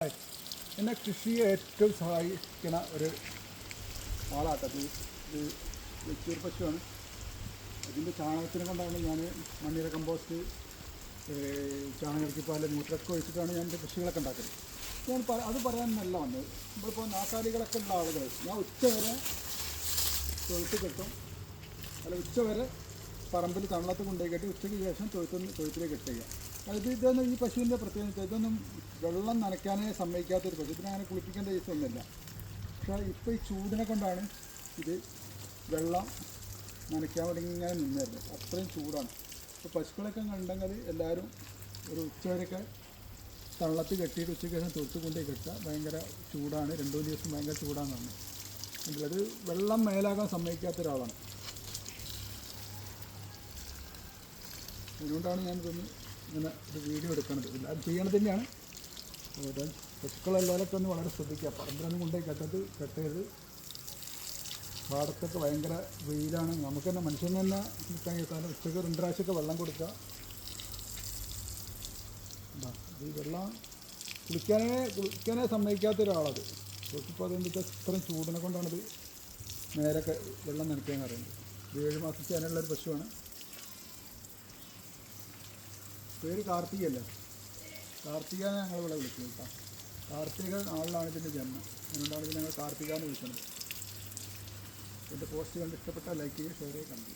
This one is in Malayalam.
എന്നെ കൃഷിയെ ഏറ്റവും സഹായിക്കുന്ന ഒരു ആളാട്ടത് ഇത് വെച്ചൂർ പശുവാണ്. അതിൻ്റെ ചാണകത്തിനെ കൊണ്ടാണ് ഞാൻ മണ്ണിര കമ്പോസ്റ്റ്, ചാണകപ്പാൽ, മൂത്രമൊക്കെ ഒഴിച്ചിട്ടാണ് ഞാൻ എൻ്റെ കൃഷികളൊക്കെ ഉണ്ടാക്കുന്നത്. ഞാൻ അത് പറയാൻ നല്ല വന്നത്, നമ്മളിപ്പോൾ നാക്കാലികളൊക്കെ ഉള്ള ആളുകൾ ഞാൻ ഉച്ചവരെ തൊഴുത്ത് കെട്ടും, അല്ല ഉച്ചവരെ പറമ്പിൽ തള്ളത്ത് കൊണ്ടുപോയി കെട്ടി ഉച്ചയ്ക്ക് ശേഷം തൊഴുത്തിലേക്ക് കെട്ടുക. ഇതൊന്നും ഈ പശുവിൻ്റെ പ്രത്യേകത ഇതൊന്നും വെള്ളം നനയ്ക്കാനേ സമ്മതിക്കാത്തൊരു പശു. ഇതിനങ്ങനെ കുളിപ്പിക്കേണ്ട ദിവസമൊന്നുമില്ല. പക്ഷേ ഇപ്പോൾ ഈ ചൂടിനെ കൊണ്ടാണ് ഇത് വെള്ളം നനയ്ക്കാൻ വേണ്ടി ഇങ്ങനെ നിന്നിരുന്നത്. അത്രയും ചൂടാണ്. ഇപ്പോൾ പശുക്കളൊക്കെ ഉണ്ടെങ്കിൽ എല്ലാവരും ഒരു ഉച്ചവരെയൊക്കെ തള്ളത്ത് കെട്ടിയിട്ട് ഉച്ചയ്ക്ക് ശേഷം തൊഴുത്ത് കൊണ്ടുപോയി കെട്ടുക. ഭയങ്കര ചൂടാണ്, 2 ദിവസം ഭയങ്കര ചൂടാണെന്നാണ്. എങ്കിൽ അത് വെള്ളം മേലാകാൻ സമ്മതിക്കാത്തൊരാളാണ്. അതുകൊണ്ടാണ് ഞാനിതൊന്ന് ഇങ്ങനെ ഒരു വീഡിയോ എടുക്കുന്നത്. എല്ലാവരും ചെയ്യണത് തന്നെയാണ്. അതുപോലെ പശുക്കളെല്ലാവരൊക്കെ ഒന്ന് വളരെ ശ്രദ്ധിക്കുക. പറമ്പിലൊന്നും കൊണ്ടുപോയി കെട്ടരുത്. പാടത്തൊക്കെ ഭയങ്കര വെയിലാണ്. നമുക്ക് തന്നെ മനുഷ്യന് തന്നെ നിൽക്കാൻ കഴിയാലും ഉച്ചയ്ക്ക് 2 പ്രാവശ്യമൊക്കെ വെള്ളം കൊടുക്കുക. ഈ വെള്ളം കുളിക്കാനേ സമ്മതിക്കാത്ത ഒരാളത്. ഇപ്പോൾ അതെന്താ വെച്ചാൽ ഇത്രയും ചൂടിനെ കൊണ്ടാണത് നേരൊക്കെ വെള്ളം നനയ്ക്കാൻ അറിയുന്നത്. 7 മാസത്തിൽ അതിനുള്ളൊരു പശുവാണ്. പേര് കാർത്തികയല്ലേ, കാർത്തിക ഞങ്ങളിവിടെ വിളിക്കുന്നത് കേട്ടോ. കാർത്തിക നാളിലാണ് ഇതിൻ്റെ ജന്മം. അതുകൊണ്ടാണ് ഇത് ഞങ്ങൾ കാർത്തിക എന്ന് വിളിക്കുന്നത്. എൻ്റെ പോസ്റ്റ് കണ്ട് ഇഷ്ടപ്പെട്ടാൽ ലൈക്ക് ചെയ്യുക, ഷെയർ ചെയ്യുക, കണ്ടു.